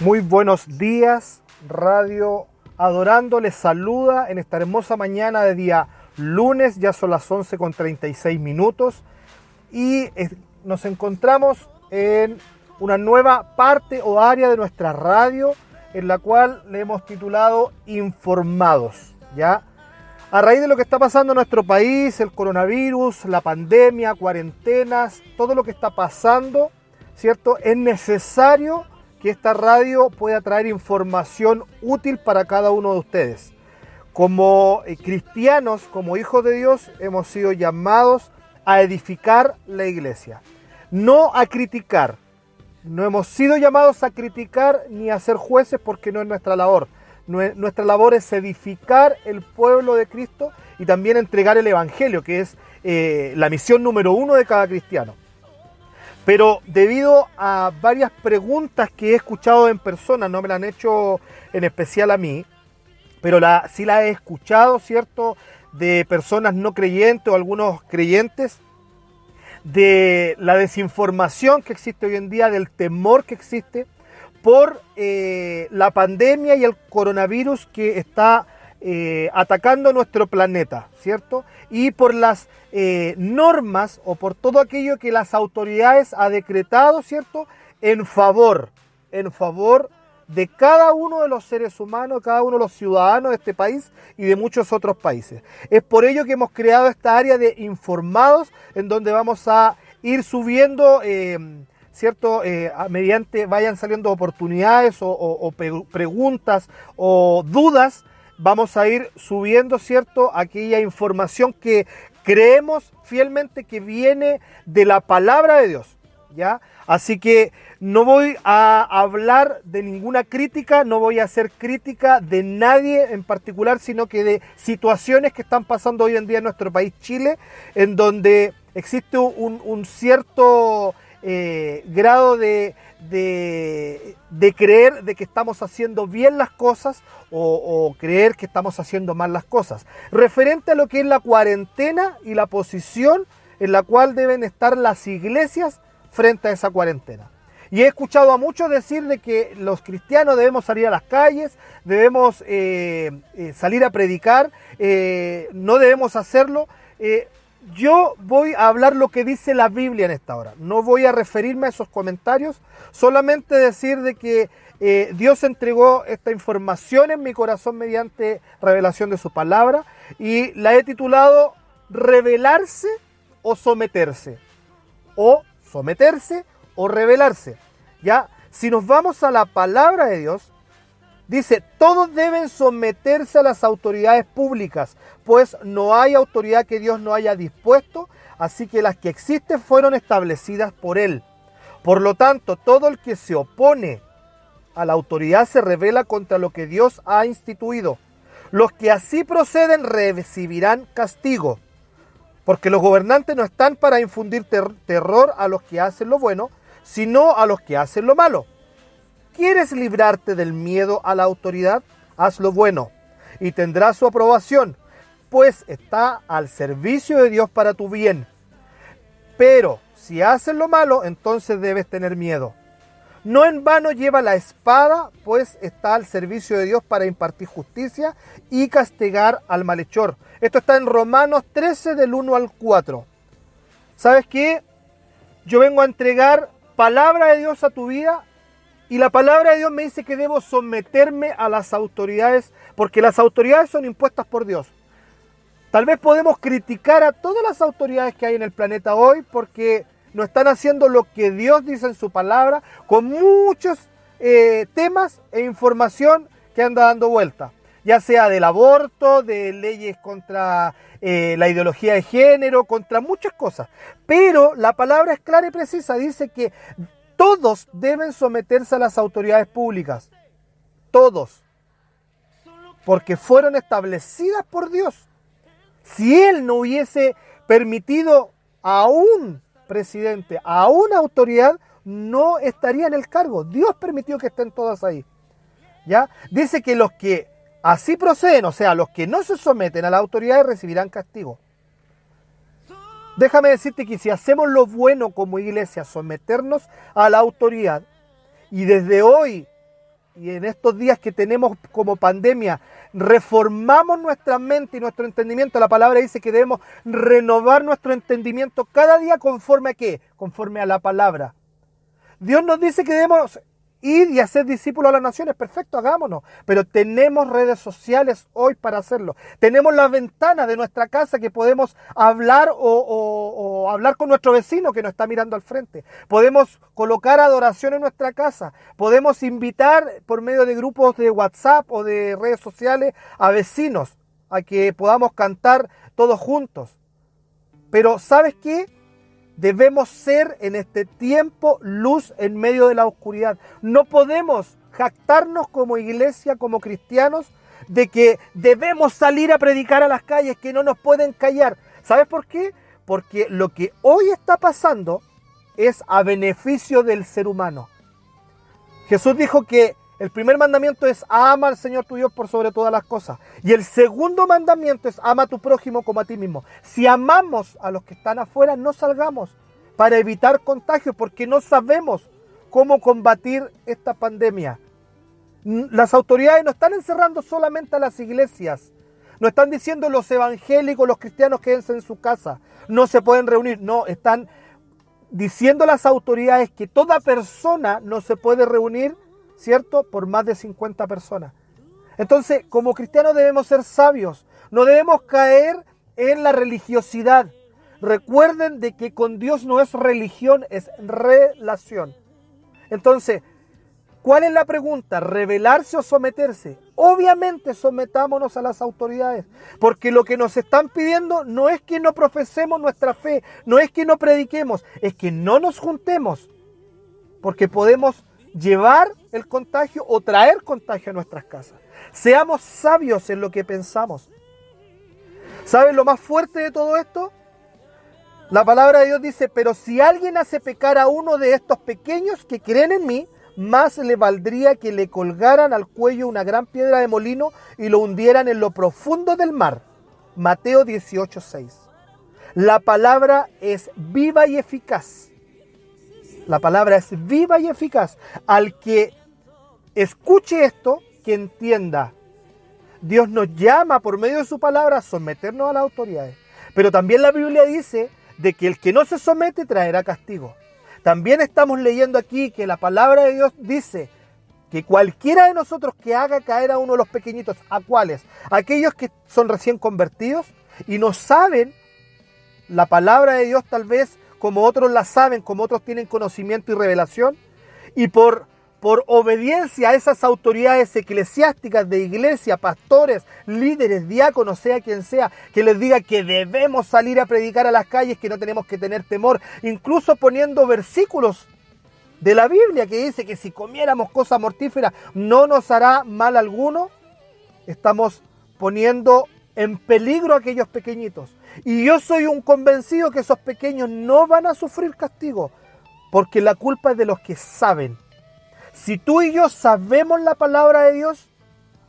Muy buenos días, Radio Adorando les saluda en esta hermosa mañana de día lunes, ya son las 11:36 y nos encontramos en una nueva parte o área de nuestra radio en la cual le hemos titulado Informados, ¿ya? A raíz de lo que está pasando en nuestro país, el coronavirus, la pandemia, cuarentenas, todo lo que está pasando, ¿cierto? Es necesario que esta radio pueda traer información útil para cada uno de ustedes. Como cristianos, como hijos de Dios, hemos sido llamados a edificar la iglesia, no a criticar. No hemos sido llamados a criticar ni a ser jueces porque no es nuestra labor. Nuestra labor es edificar el pueblo de Cristo y también entregar el Evangelio, que es la misión número 1 de cada cristiano. Pero debido a varias preguntas que he escuchado en persona, no me las han hecho en especial a mí, pero sí las he escuchado, ¿cierto?, de personas no creyentes o algunos creyentes, de la desinformación que existe hoy en día, del temor que existe por la pandemia y el coronavirus que está atacando nuestro planeta, ¿cierto? Y por las normas o por todo aquello que las autoridades han decretado, ¿cierto? En favor de cada uno de los seres humanos, cada uno de los ciudadanos de este país y de muchos otros países. Es por ello que hemos creado esta área de informados, en donde vamos a ir subiendo, ¿cierto? Mediante vayan saliendo oportunidades o preguntas o dudas, vamos a ir subiendo, ¿cierto?, aquella información que creemos fielmente que viene de la palabra de Dios, ¿ya? Así que no voy a hablar de ninguna crítica, no voy a hacer crítica de nadie en particular, sino que de situaciones que están pasando hoy en día en nuestro país, Chile, en donde existe un cierto grado de creer de que estamos haciendo bien las cosas o creer que estamos haciendo mal las cosas. Referente a lo que es la cuarentena y la posición en la cual deben estar las iglesias frente a esa cuarentena. Y he escuchado a muchos decir de que los cristianos debemos salir a las calles, debemos salir a predicar, no debemos hacerlo. Yo voy a hablar lo que dice la Biblia en esta hora. No voy a referirme a esos comentarios, solamente decir de que Dios entregó esta información en mi corazón mediante revelación de su palabra y la he titulado Rebelarse o someterse. O someterse o rebelarse. ¿Ya? Si nos vamos a la palabra de Dios, dice, todos deben someterse a las autoridades públicas, pues no hay autoridad que Dios no haya dispuesto, así que las que existen fueron establecidas por Él. Por lo tanto, todo el que se opone a la autoridad se rebela contra lo que Dios ha instituido. Los que así proceden recibirán castigo, porque los gobernantes no están para infundir terror a los que hacen lo bueno, sino a los que hacen lo malo. ¿Quieres librarte del miedo a la autoridad? Haz lo bueno y tendrás su aprobación, pues está al servicio de Dios para tu bien. Pero si haces lo malo, entonces debes tener miedo. No en vano lleva la espada, pues está al servicio de Dios para impartir justicia y castigar al malhechor. Esto está en Romanos 13, del 1 al 4. ¿Sabes qué? Yo vengo a entregar palabra de Dios a tu vida. Y la palabra de Dios me dice que debo someterme a las autoridades, porque las autoridades son impuestas por Dios. Tal vez podemos criticar a todas las autoridades que hay en el planeta hoy, porque no están haciendo lo que Dios dice en su palabra, con muchos temas e información que anda dando vuelta. Ya sea del aborto, de leyes contra la ideología de género, contra muchas cosas. Pero la palabra es clara y precisa, dice que todos deben someterse a las autoridades públicas. Todos. Porque fueron establecidas por Dios. Si Él no hubiese permitido a un presidente, a una autoridad, no estaría en el cargo. Dios permitió que estén todas ahí. ¿Ya? Dice que los que así proceden, o sea, los que no se someten a las autoridades recibirán castigo. Déjame decirte que si hacemos lo bueno como iglesia, someternos a la autoridad, y desde hoy y en estos días que tenemos como pandemia, reformamos nuestra mente y nuestro entendimiento, la palabra dice que debemos renovar nuestro entendimiento cada día conforme a ¿qué? Conforme a la palabra. Dios nos dice que debemos ir y hacer discípulos a las naciones, perfecto, hagámonos. Pero tenemos redes sociales hoy para hacerlo. Tenemos las ventanas de nuestra casa que podemos hablar o hablar con nuestro vecino que nos está mirando al frente. Podemos colocar adoración en nuestra casa. Podemos invitar por medio de grupos de WhatsApp o de redes sociales a vecinos a que podamos cantar todos juntos. Pero ¿sabes qué? Debemos ser en este tiempo luz en medio de la oscuridad. No podemos jactarnos como iglesia, como cristianos, de que debemos salir a predicar a las calles, que no nos pueden callar. ¿Sabes por qué? Porque lo que hoy está pasando es a beneficio del ser humano. Jesús dijo que el primer mandamiento es ama al Señor tu Dios por sobre todas las cosas. Y el segundo mandamiento es ama a tu prójimo como a ti mismo. Si amamos a los que están afuera, no salgamos para evitar contagios porque no sabemos cómo combatir esta pandemia. Las autoridades no están encerrando solamente a las iglesias. No están diciendo los evangélicos, los cristianos quédense en su casa. No se pueden reunir. No, están diciendo las autoridades que toda persona no se puede reunir, ¿cierto?, por más de 50 personas. Entonces, como cristianos debemos ser sabios, no debemos caer en la religiosidad. Recuerden de que con Dios no es religión, es relación. Entonces, ¿cuál es la pregunta? ¿Rebelarse o someterse? Obviamente sometámonos a las autoridades, porque lo que nos están pidiendo no es que no profesemos nuestra fe, no es que no prediquemos, es que no nos juntemos, porque podemos llevar el contagio o traer contagio a nuestras casas. Seamos sabios en lo que pensamos. ¿Saben lo más fuerte de todo esto? La palabra de Dios dice, pero si alguien hace pecar a uno de estos pequeños que creen en mí, más le valdría que le colgaran al cuello una gran piedra de molino y lo hundieran en lo profundo del mar. Mateo 18:6. La palabra es viva y eficaz. La palabra es viva y eficaz. Al que escuche esto, que entienda. Dios nos llama por medio de su palabra a someternos a las autoridades. Pero también la Biblia dice de que el que no se somete traerá castigo. También estamos leyendo aquí que la palabra de Dios dice que cualquiera de nosotros que haga caer a uno de los pequeñitos, ¿a cuáles? Aquellos que son recién convertidos y no saben la palabra de Dios tal vez como otros la saben, como otros tienen conocimiento y revelación, y por obediencia a esas autoridades eclesiásticas de iglesia, pastores, líderes, diáconos, sea quien sea, que les diga que debemos salir a predicar a las calles, que no tenemos que tener temor, incluso poniendo versículos de la Biblia que dice que si comiéramos cosas mortíferas no nos hará mal alguno, estamos poniendo en peligro a aquellos pequeñitos. Y yo soy un convencido que esos pequeños no van a sufrir castigo, porque la culpa es de los que saben. Si tú y yo sabemos la palabra de Dios,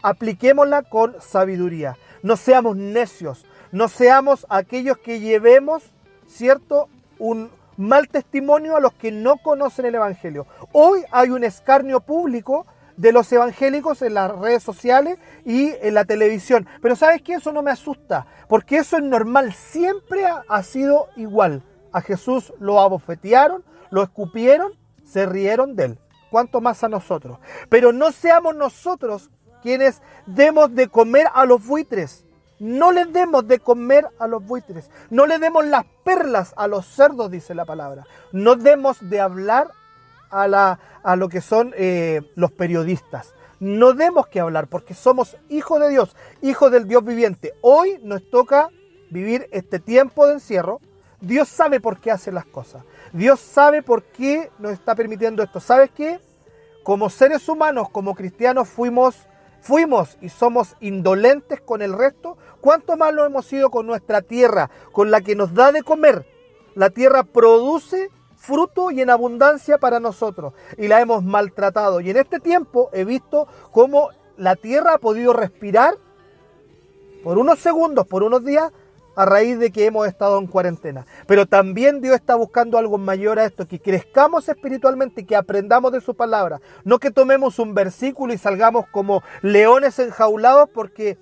apliquémosla con sabiduría. No seamos necios, no seamos aquellos que llevemos, ¿cierto?, un mal testimonio a los que no conocen el Evangelio. Hoy hay un escarnio público de los evangélicos en las redes sociales y en la televisión. Pero ¿sabes qué? Eso no me asusta, porque eso es normal, siempre ha sido igual. A Jesús lo abofetearon, lo escupieron, se rieron de él. ¿Cuánto más a nosotros? Pero no seamos nosotros quienes demos de comer a los buitres. No les demos de comer a los buitres. No le demos las perlas a los cerdos, dice la palabra. No demos de hablar a lo que son los periodistas. No demos que hablar porque somos hijos de Dios, hijos del Dios viviente. Hoy nos toca vivir este tiempo de encierro. Dios sabe por qué hace las cosas. Dios sabe por qué nos está permitiendo esto. ¿Sabes qué? Como seres humanos, como cristianos, fuimos y somos indolentes con el resto. ¿Cuánto más lo hemos sido con nuestra tierra, con la que nos da de comer? La tierra produce fruto y en abundancia para nosotros y la hemos maltratado. Y en este tiempo he visto cómo la tierra ha podido respirar por unos segundos, por unos días, a raíz de que hemos estado en cuarentena. Pero también Dios está buscando algo mayor a esto, que crezcamos espiritualmente, que aprendamos de su palabra. No que tomemos un versículo y salgamos como leones enjaulados, porque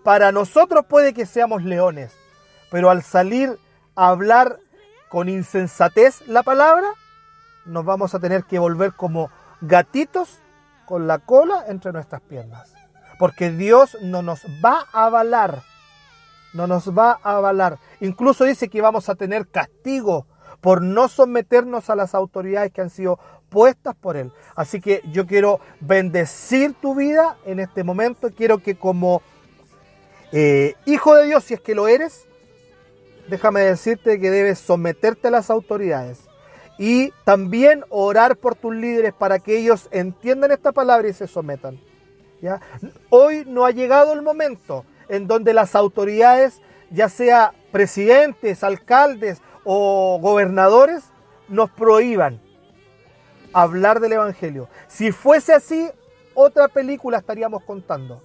para nosotros puede que seamos leones, pero al salir a hablar con insensatez la palabra, nos vamos a tener que volver como gatitos con la cola entre nuestras piernas. Porque Dios no nos va a avalar. No nos va a avalar. Incluso dice que vamos a tener castigo por no someternos a las autoridades que han sido puestas por Él. Así que yo quiero bendecir tu vida en este momento. Quiero que como hijo de Dios, si es que lo eres, déjame decirte que debes someterte a las autoridades. Y también orar por tus líderes para que ellos entiendan esta palabra y se sometan. ¿Ya? Hoy no ha llegado el momento en donde las autoridades, ya sea presidentes, alcaldes o gobernadores, nos prohíban hablar del Evangelio. Si fuese así, otra película estaríamos contando,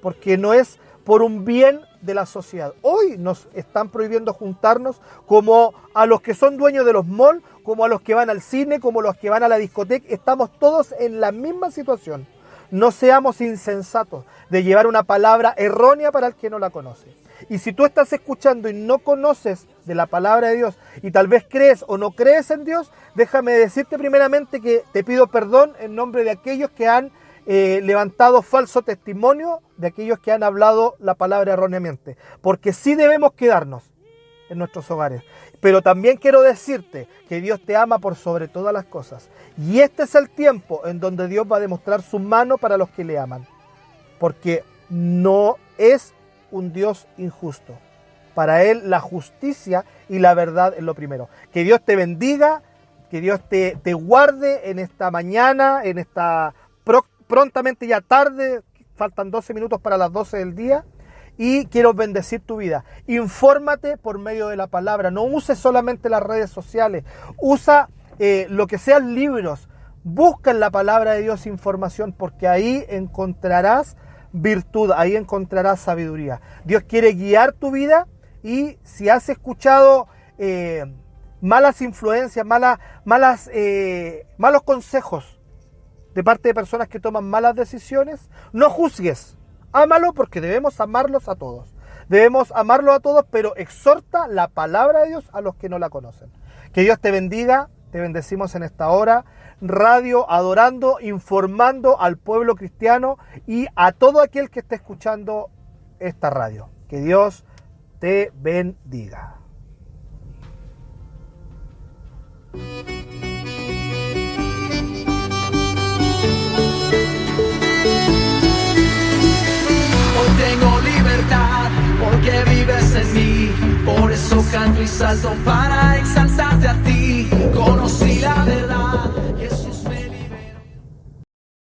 porque no es por un bien de la sociedad. Hoy nos están prohibiendo juntarnos, como a los que son dueños de los malls, como a los que van al cine, como a los que van a la discoteca. Estamos todos en la misma situación. No seamos insensatos de llevar una palabra errónea para el que no la conoce. Y si tú estás escuchando y no conoces de la palabra de Dios y tal vez crees o no crees en Dios, déjame decirte primeramente que te pido perdón en nombre de aquellos que han levantado falso testimonio, de aquellos que han hablado la palabra erróneamente. Porque sí debemos quedarnos en nuestros hogares. Pero también quiero decirte que Dios te ama por sobre todas las cosas. Y este es el tiempo en donde Dios va a demostrar su mano para los que le aman. Porque no es un Dios injusto. Para Él la justicia y la verdad es lo primero. Que Dios te bendiga, que Dios te guarde en esta mañana, en esta prontamente ya tarde, faltan 12 minutos para las 12 del día. Y quiero bendecir tu vida. Infórmate por medio de la palabra. No uses solamente las redes sociales. Usa lo que sean libros. Busca en la palabra de Dios información, porque ahí encontrarás virtud, ahí encontrarás sabiduría. Dios quiere guiar tu vida, y si has escuchado malas influencias, malos consejos de parte de personas que toman malas decisiones, no juzgues. Ámalo, porque debemos amarlos a todos. Debemos amarlos a todos, pero exhorta la palabra de Dios a los que no la conocen. Que Dios te bendiga. Te bendecimos en esta hora. Radio adorando, informando al pueblo cristiano y a todo aquel que esté escuchando esta radio. Que Dios te bendiga. Tengo libertad porque vives en mí, por eso canto y salto para